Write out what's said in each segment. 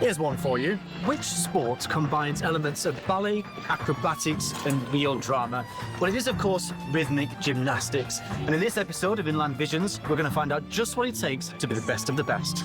Here's one for you. Which sport combines elements of ballet, acrobatics, and real drama? Well, it is, of course, rhythmic gymnastics. And in this episode of Inland Visions, we're going to find out just what it takes to be the best of the best.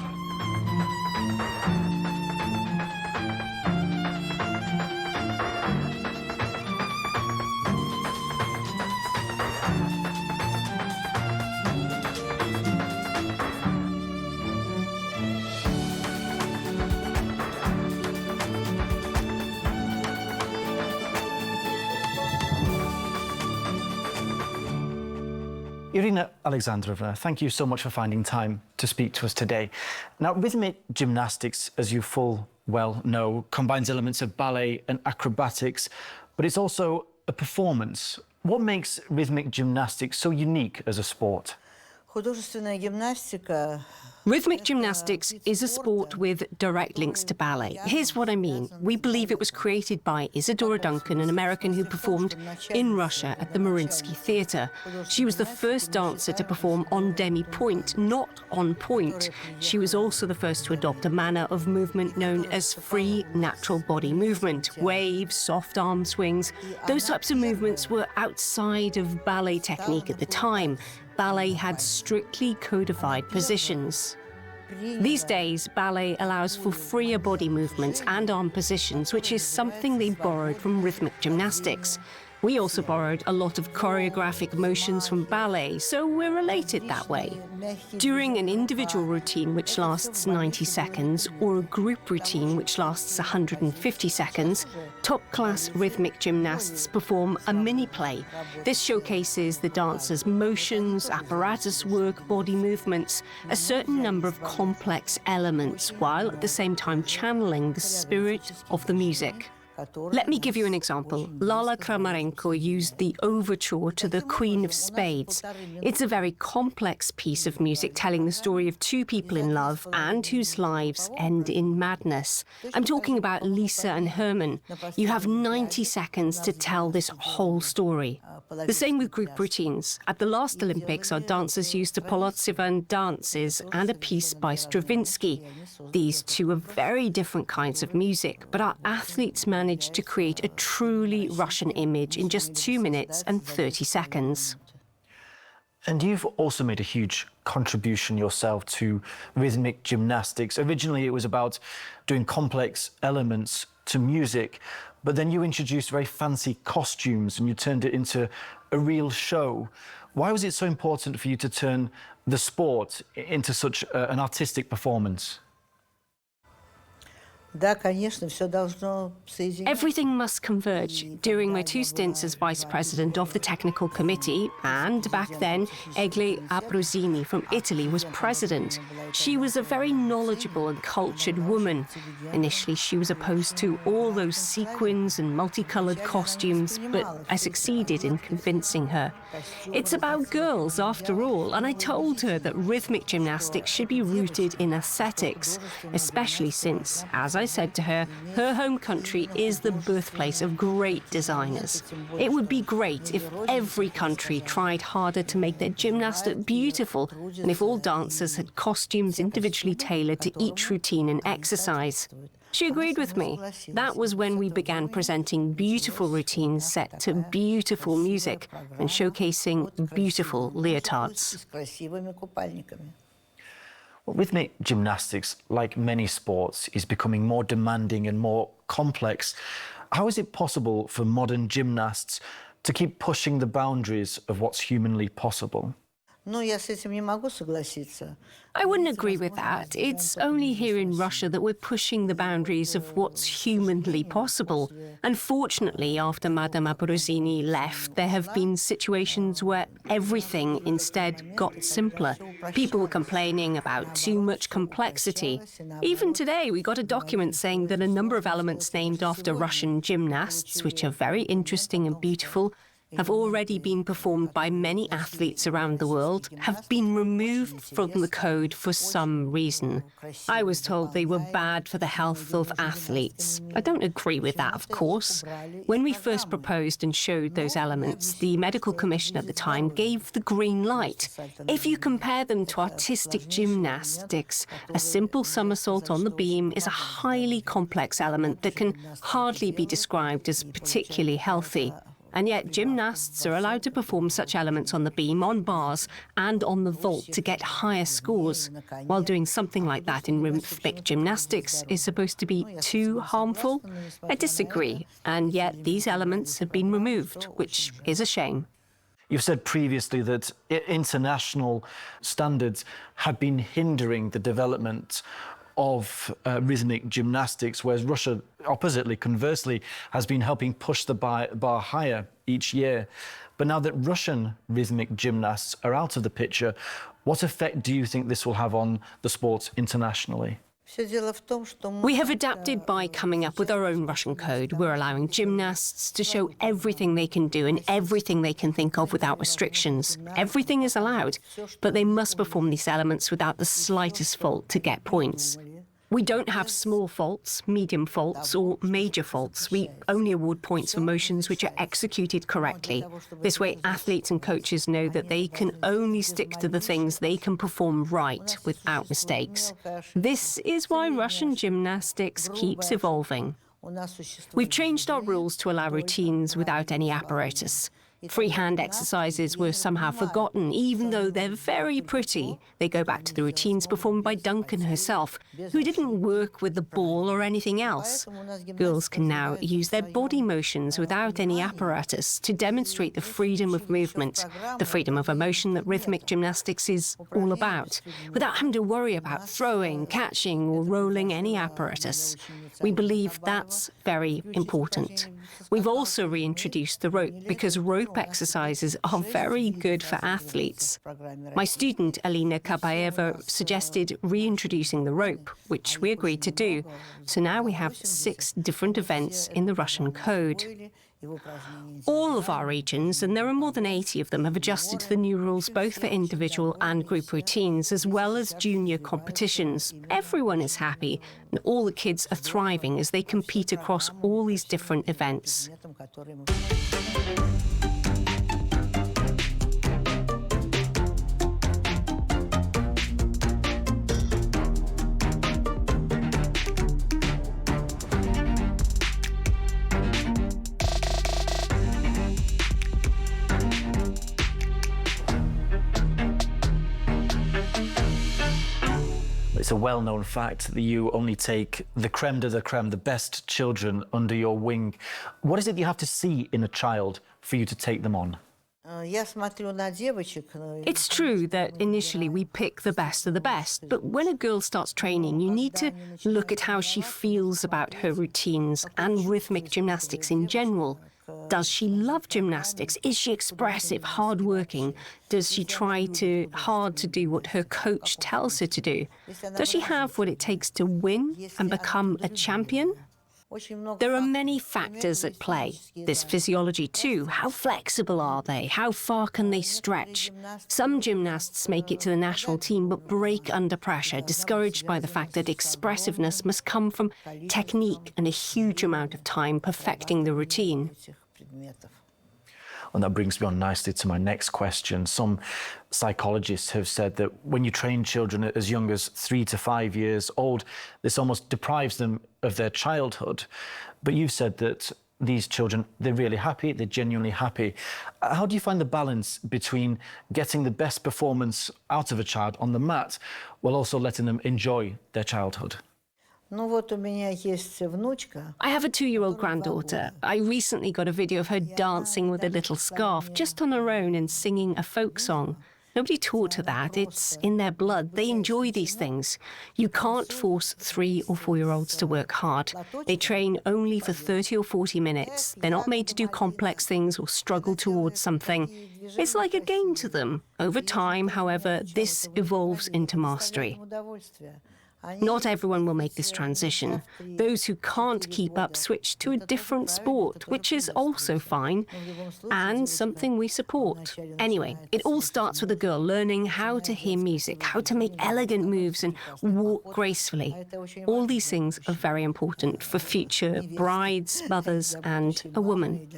Irina Alexandrovna, thank you so much for finding time to speak to us today. Now, rhythmic gymnastics, as you full well know, combines elements of ballet and acrobatics, but it's also a performance. What makes rhythmic gymnastics so unique as a sport? Художественная гимнастика. Rhythmic gymnastics is a sport with direct links to ballet. Here's what I mean. We believe it was created by Isadora Duncan, an American who performed in Russia at the Mariinsky Theatre. She was the first dancer to perform on demi-pointe, not on point. She was also the first to adopt a manner of movement known as free natural body movement. Waves, soft arm swings, those types of movements were outside of ballet technique at the time. Ballet had strictly codified positions. These days, ballet allows for freer body movements and arm positions, which is something they borrowed from rhythmic gymnastics. We also borrowed a lot of choreographic motions from ballet, so we're related that way. During an individual routine which lasts 90 seconds or a group routine which lasts 150 seconds, top-class rhythmic gymnasts perform a mini-play. This showcases the dancer's motions, apparatus work, body movements, a certain number of complex elements, while at the same time channeling the spirit of the music. Let me give you an example. Lala Kramarenko used the overture to the Queen of Spades. It's a very complex piece of music telling the story of two people in love and whose lives end in madness. I'm talking about Lisa and Herman. You have 90 seconds to tell this whole story. The same with group routines. At the last Olympics, our dancers used the Polotsevan dances and a piece by Stravinsky. These two are very different kinds of music, but our athletes managed to create a truly Russian image in just 2 minutes and 30 seconds. And you've also made a huge contribution yourself to rhythmic gymnastics. Originally, it was about doing complex elements to music, but then you introduced very fancy costumes and you turned it into a real show. Why was it so important for you to turn the sport into such an artistic performance? Everything must converge. During my 2 stints as vice president of the technical committee, and back then, Egle Abruzini from Italy was president. She was a very knowledgeable and cultured woman. Initially, she was opposed to all those sequins and multicolored costumes, but I succeeded in convincing her. It's about girls, after all, and I told her that rhythmic gymnastics should be rooted in aesthetics, especially since, as I said to her, her home country is the birthplace of great designers. It would be great if every country tried harder to make their gymnasts look beautiful, and if all dancers had costumes individually tailored to each routine and exercise. She agreed with me. That was when we began presenting beautiful routines set to beautiful music and showcasing beautiful leotards. Well, rhythmic gymnastics, like many sports, is becoming more demanding and more complex. How is it possible for modern gymnasts to keep pushing the boundaries of what's humanly possible? I wouldn't agree with that. It's only here in Russia that we're pushing the boundaries of what's humanly possible. Unfortunately, after Madame Abruzini left, there have been situations where everything instead got simpler. People were complaining about too much complexity. Even today, we got a document saying that a number of elements named after Russian gymnasts, which are very interesting and beautiful, have already been performed by many athletes around the world have been removed from the code for some reason. I was told they were bad for the health of athletes. I don't agree with that, of course. When we first proposed and showed those elements, the medical commission at the time gave the green light. If you compare them to artistic gymnastics, a simple somersault on the beam is a highly complex element that can hardly be described as particularly healthy. And yet gymnasts are allowed to perform such elements on the beam, on bars, and on the vault to get higher scores, while doing something like that in rhythmic gymnastics is supposed to be too harmful? I disagree, and yet these elements have been removed, which is a shame. You've said previously that international standards have been hindering the development of rhythmic gymnastics, whereas Russia, oppositely, conversely, has been helping push the bar higher each year. But now that Russian rhythmic gymnasts are out of the picture, what effect do you think this will have on the sport internationally? We have adapted by coming up with our own Russian code. We're allowing gymnasts to show everything they can do and everything they can think of without restrictions. Everything is allowed, but they must perform these elements without the slightest fault to get points. We don't have small faults, medium faults, or major faults. We only award points for motions which are executed correctly. This way, athletes and coaches know that they can only stick to the things they can perform right without mistakes. This is why Russian gymnastics keeps evolving. We've changed our rules to allow routines without any apparatus. Freehand exercises were somehow forgotten, even though they're very pretty. They go back to the routines performed by Duncan herself, who didn't work with the ball or anything else. Girls can now use their body motions without any apparatus to demonstrate the freedom of movement, the freedom of emotion that rhythmic gymnastics is all about, without having to worry about throwing, catching, or rolling any apparatus. We believe that's very important. We've also reintroduced the rope because rope exercises are very good for athletes. My student, Alina Kabaeva, suggested reintroducing the rope, which we agreed to do. So now we have 6 different events in the Russian code. All of our regions, and there are more than 80 of them, have adjusted to the new rules both for individual and group routines, as well as junior competitions. Everyone is happy, and all the kids are thriving as they compete across all these different events. It's a well-known fact that you only take the creme de la creme, the best children under your wing. What is it you have to see in a child for you to take them on? It's true that initially we pick the best of the best, but when a girl starts training, you need to look at how she feels about her routines and rhythmic gymnastics in general. Does she love gymnastics? Is she expressive, hardworking? Does she try hard to do what her coach tells her to do? Does she have what it takes to win and become a champion? There are many factors at play. There's physiology too. How flexible are they? How far can they stretch? Some gymnasts make it to the national team but break under pressure, discouraged by the fact that expressiveness must come from technique and a huge amount of time perfecting the routine. And that brings me on nicely to my next question. Some psychologists have said that when you train children as young as 3 to 5 years old, this almost deprives them of their childhood. But you've said that these children, they're really happy, they're genuinely happy. How do you find the balance between getting the best performance out of a child on the mat while also letting them enjoy their childhood? I have a 2-year-old granddaughter. I recently got a video of her dancing with a little scarf just on her own and singing a folk song. Nobody taught her that. It's in their blood. They enjoy these things. You can't force 3 or 4-year-olds to work hard. They train only for 30 or 40 minutes. They're not made to do complex things or struggle towards something. It's like a game to them. Over time, however, this evolves into mastery. Not everyone will make this transition. Those who can't keep up switch to a different sport, which is also fine, and something we support. Anyway, it all starts with a girl learning how to hear music, how to make elegant moves and walk gracefully. All these things are very important for future brides, mothers, and a woman.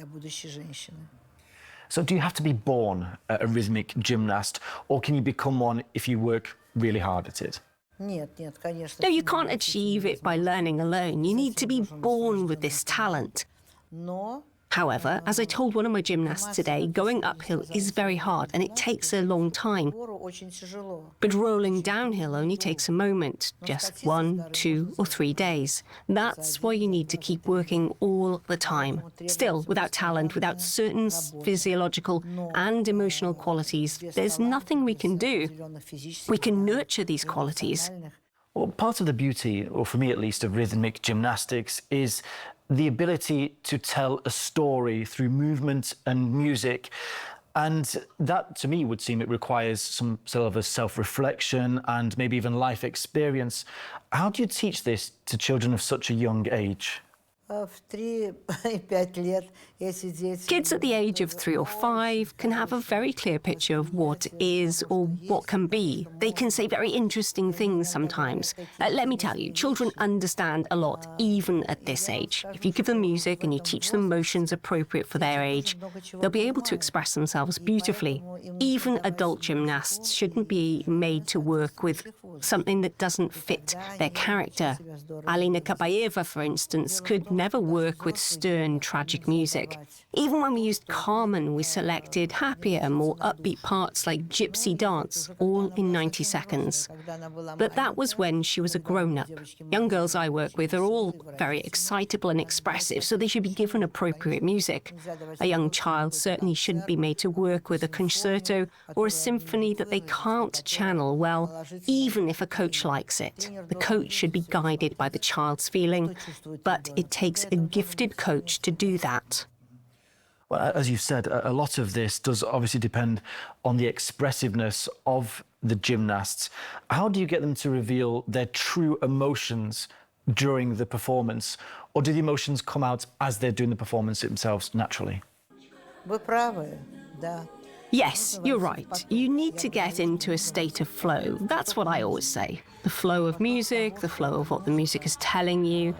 So do you have to be born a rhythmic gymnast, or can you become one if you work really hard at it? No, you can't achieve it by learning alone. You need to be born with this talent. However, as I told one of my gymnasts today, going uphill is very hard and it takes a long time. But rolling downhill only takes a moment, just 1, 2, or 3 days. That's why you need to keep working all the time. Still, without talent, without certain physiological and emotional qualities, there's nothing we can do. We can nurture these qualities. Well, part of the beauty, or for me at least, of rhythmic gymnastics is the ability to tell a story through movement and music. And that, to me, would seem it requires some sort of a self-reflection and maybe even life experience. How do you teach this to children of such a young age? Kids at the age of 3 or 5 can have a very clear picture of what is or what can be. They can say very interesting things sometimes. Let me tell you, children understand a lot, even at this age. If you give them music and you teach them motions appropriate for their age, they'll be able to express themselves beautifully. Even adult gymnasts shouldn't be made to work with something that doesn't fit their character. Irina Viner, for instance, could never work with stern, tragic music. Even when we used Carmen, we selected happier, more upbeat parts like gypsy dance, all in 90 seconds. But that was when she was a grown-up. Young girls I work with are all very excitable and expressive, so they should be given appropriate music. A young child certainly shouldn't be made to work with a concerto or a symphony that they can't channel well, even if a coach likes it. The coach should be guided by the child's feeling, but it takes a gifted coach to do that. Well, as you said, a lot of this does obviously depend on the expressiveness of the gymnasts. How do you get them to reveal their true emotions during the performance? Or do the emotions come out as they're doing the performance themselves naturally? Yes, you're right. You need to get into a state of flow. That's what I always say. The flow of music, the flow of what the music is telling you.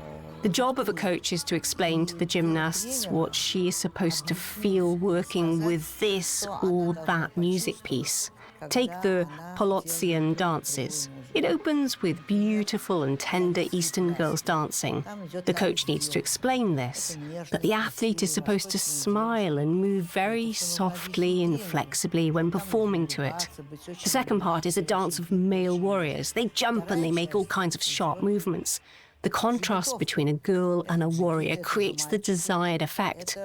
The job of a coach is to explain to the gymnasts what she is supposed to feel working with this or that music piece. Take the Polotzian dances. It opens with beautiful and tender Eastern girls dancing. The coach needs to explain this, that the athlete is supposed to smile and move very softly and flexibly when performing to it. The second part is a dance of male warriors. They jump and they make all kinds of sharp movements. The contrast between a girl and a warrior creates the desired effect.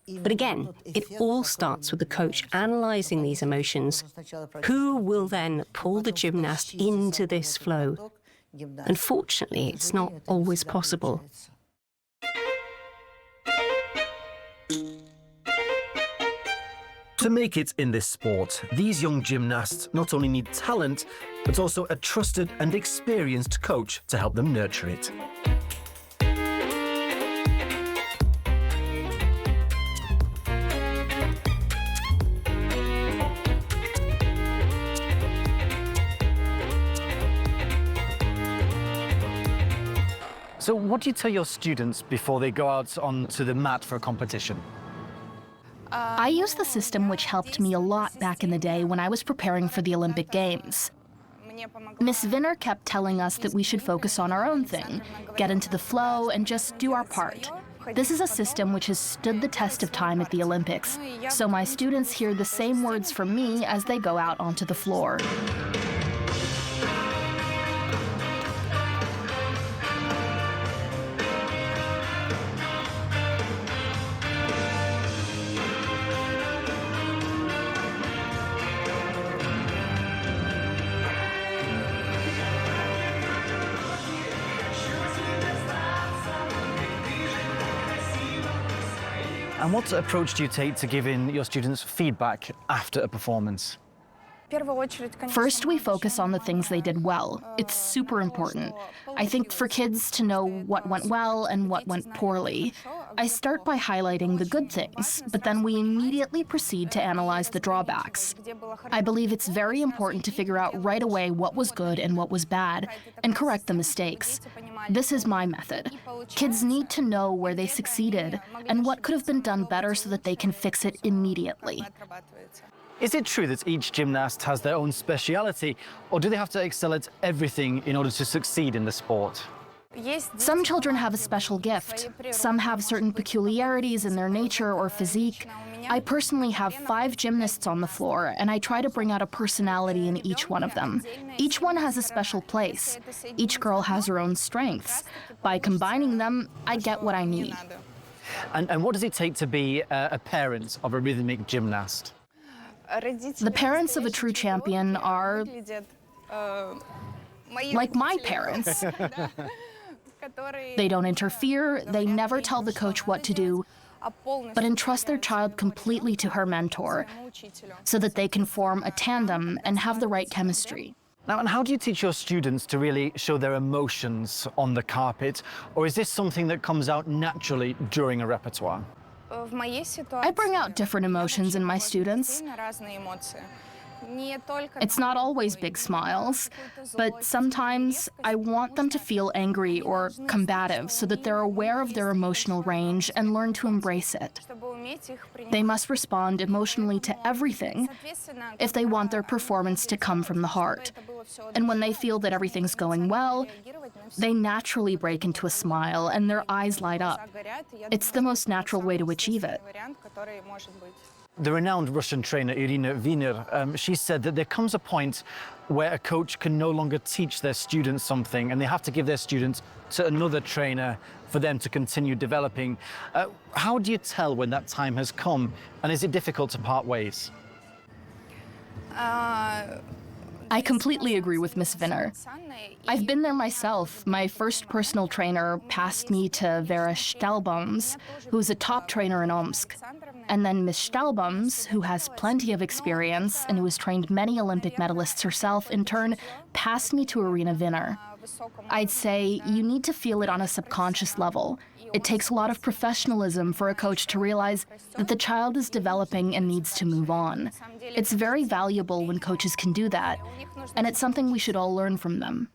But again, it all starts with the coach analysing these emotions. Who will then pull the gymnast into this flow? Unfortunately, it's not always possible. To make it in this sport, these young gymnasts not only need talent, but also a trusted and experienced coach to help them nurture it. So what do you tell your students before they go out onto the mat for a competition? I used the system which helped me a lot back in the day when I was preparing for the Olympic Games. Miss Viner kept telling us that we should focus on our own thing, get into the flow, and just do our part. This is a system which has stood the test of time at the Olympics, so my students hear the same words from me as they go out onto the floor. And what approach do you take to giving your students feedback after a performance? First, we focus on the things they did well. It's super important. I think for kids to know what went well and what went poorly. I start by highlighting the good things, but then we immediately proceed to analyze the drawbacks. I believe it's very important to figure out right away what was good and what was bad, and correct the mistakes. This is my method. Kids need to know where they succeeded and what could have been done better so that they can fix it immediately. Is it true that each gymnast has their own speciality, or do they have to excel at everything in order to succeed in the sport? Some children have a special gift. Some have certain peculiarities in their nature or physique. I personally have 5 gymnasts on the floor, and I try to bring out a personality in each one of them. Each one has a special place. Each girl has her own strengths. By combining them, I get what I need. And what does it take to be a parent of a rhythmic gymnast? The parents of a true champion are like my parents. They don't interfere, they never tell the coach what to do, but entrust their child completely to her mentor so that they can form a tandem and have the right chemistry. Now, and how do you teach your students to really show their emotions on the carpet, or is this something that comes out naturally during a repertoire? I bring out different emotions in my students. It's not always big smiles, but sometimes I want them to feel angry or combative so that they're aware of their emotional range and learn to embrace it. They must respond emotionally to everything if they want their performance to come from the heart. And when they feel that everything's going well, they naturally break into a smile and their eyes light up. It's the most natural way to achieve it. The renowned Russian trainer Irina Viner, she said that there comes a point where a coach can no longer teach their students something and they have to give their students to another trainer for them to continue developing. How do you tell when that time has come, and is it difficult to part ways? I completely agree with Miss Viner. I've been there myself. My first personal trainer passed me to Vera Stahlbaums, who's a top trainer in Omsk. And then Miss Stahlbaums, who has plenty of experience and who has trained many Olympic medalists herself, in turn, passed me to Irina Viner. I'd say you need to feel it on a subconscious level. It takes a lot of professionalism for a coach to realize that the child is developing and needs to move on. It's very valuable when coaches can do that, and it's something we should all learn from them.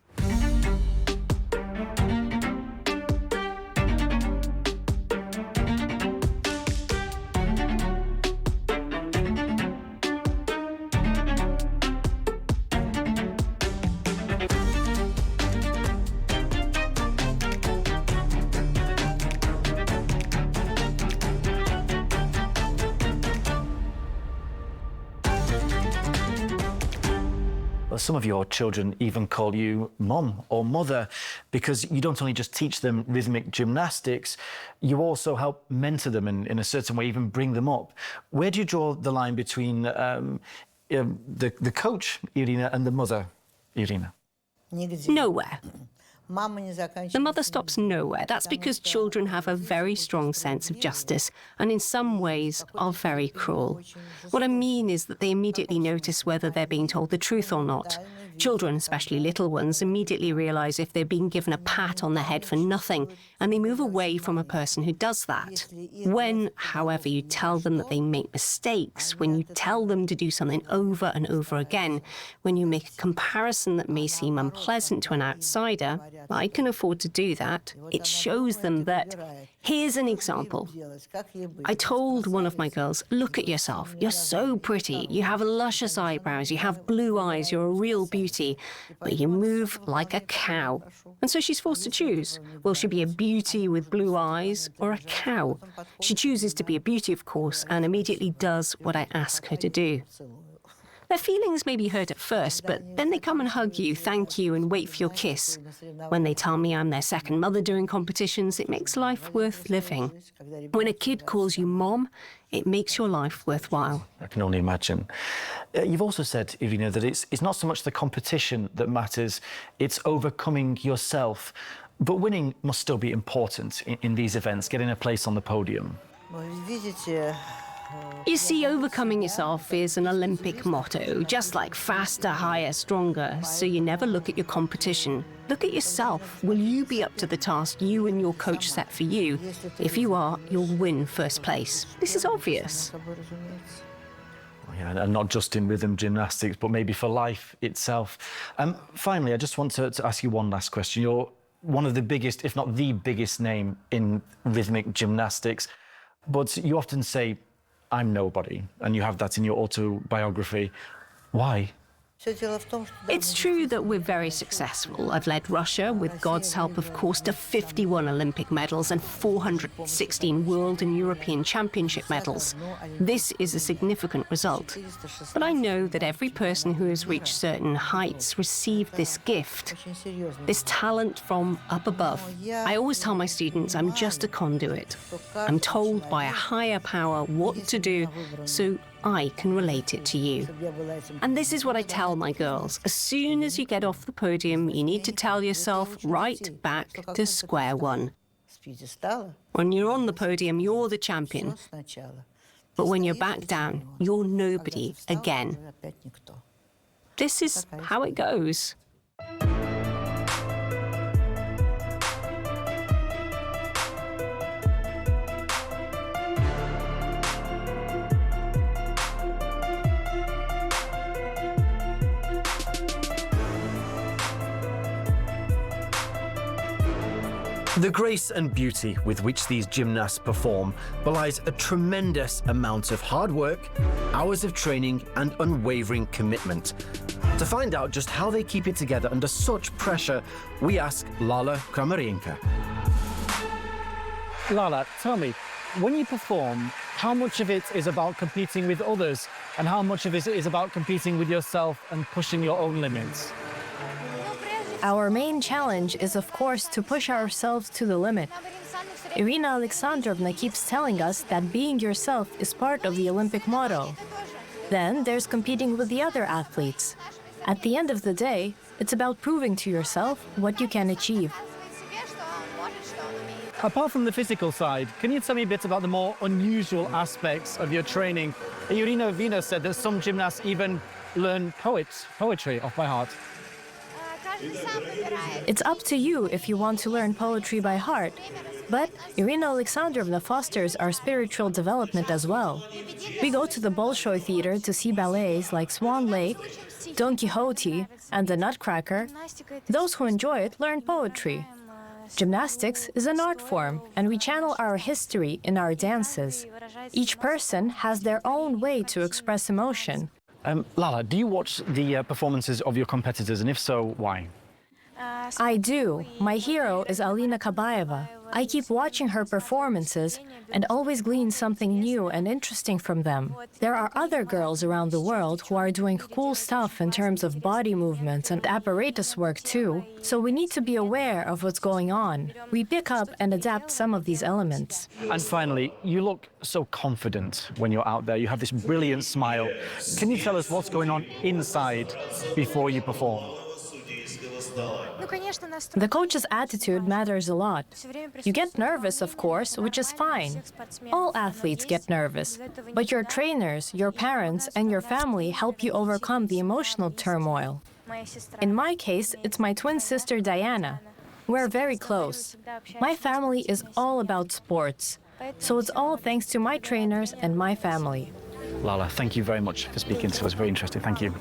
Some of your children even call you mom or mother, because you don't only just teach them rhythmic gymnastics, you also help mentor them in a certain way, even bring them up. Where do you draw the line between the coach, Irina, and the mother, Irina? Nowhere. The mother stops nowhere. That's because children have a very strong sense of justice and in some ways are very cruel. What I mean is that they immediately notice whether they're being told the truth or not. Children, especially little ones, immediately realize if they're being given a pat on the head for nothing, and they move away from a person who does that. When, however, you tell them that they make mistakes, when you tell them to do something over and over again, when you make a comparison that may seem unpleasant to an outsider, I can afford to do that, it shows them that, here's an example. I told one of my girls, look at yourself, you're so pretty, you have luscious eyebrows, you have blue eyes, you're a real beauty, but you move like a cow. And so she's forced to choose. Will she be a beauty with blue eyes or a cow? She chooses to be a beauty, of course, and immediately does what I ask her to do. Their feelings may be hurt at first, but then they come and hug you, thank you, and wait for your kiss. When they tell me I'm their second mother during competitions, it makes life worth living. When a kid calls you mom, it makes your life worthwhile. I can only imagine. You've also said, Irina, that it's not so much the competition that matters, it's overcoming yourself. But winning must still be important in these events, getting a place on the podium. You see, overcoming yourself is an Olympic motto, just like faster, higher, stronger. So you never look at your competition. Look at yourself. Will you be up to the task you and your coach set for you? If you are, you'll win first place. This is obvious. Yeah, and not just in rhythm gymnastics, but maybe for life itself. Finally, I just want to ask you one last question. You're one of the biggest, if not the biggest name in rhythmic gymnastics, but you often say, I'm nobody, and you have that in your autobiography. Why? It's true that we're very successful. I've led Russia, with God's help, of course, to 51 Olympic medals and 416 World and European Championship medals. This is a significant result. But I know that every person who has reached certain heights received this gift, this talent from up above. I always tell my students I'm just a conduit. I'm told by a higher power what to do, so I can relate it to you. And this is what I tell my girls. As soon as you get off the podium, you need to tell yourself right back to square one. When you're on the podium, you're the champion. But when you're back down, you're nobody again. This is how it goes. The grace and beauty with which these gymnasts perform belies a tremendous amount of hard work, hours of training, and unwavering commitment. To find out just how they keep it together under such pressure, we ask Lala Kramarenko. Lala, tell me, when you perform, how much of it is about competing with others, and how much of it is about competing with yourself and pushing your own limits? Our main challenge is, of course, to push ourselves to the limit. Irina Alexandrovna keeps telling us that being yourself is part of the Olympic motto. Then there's competing with the other athletes. At the end of the day, it's about proving to yourself what you can achieve. Apart from the physical side, can you tell me a bit about the more unusual aspects of your training? Irina Viner said that some gymnasts even learn poetry off by heart. It's up to you if you want to learn poetry by heart. But Irina Alexandrovna fosters our spiritual development as well. We go to the Bolshoi Theater to see ballets like Swan Lake, Don Quixote, and The Nutcracker. Those who enjoy it learn poetry. Gymnastics is an art form, and we channel our history in our dances. Each person has their own way to express emotion. Lala, do you watch the performances of your competitors, and if so, why? I do. My hero is Alina Kabaeva. I keep watching her performances and always glean something new and interesting from them. There are other girls around the world who are doing cool stuff in terms of body movements and apparatus work too, so we need to be aware of what's going on. We pick up and adapt some of these elements. And finally, you look so confident when you're out there. You have this brilliant smile. Can you tell us what's going on inside before you perform? The coach's attitude matters a lot. You get nervous, of course, which is fine. All athletes get nervous, but your trainers, your parents, and your family help you overcome the emotional turmoil. In my case, it's my twin sister Diana. We're very close. My family is all about sports, so it's all thanks to my trainers and my family. Lala, thank you very much for speaking to us. Very interesting. Thank you.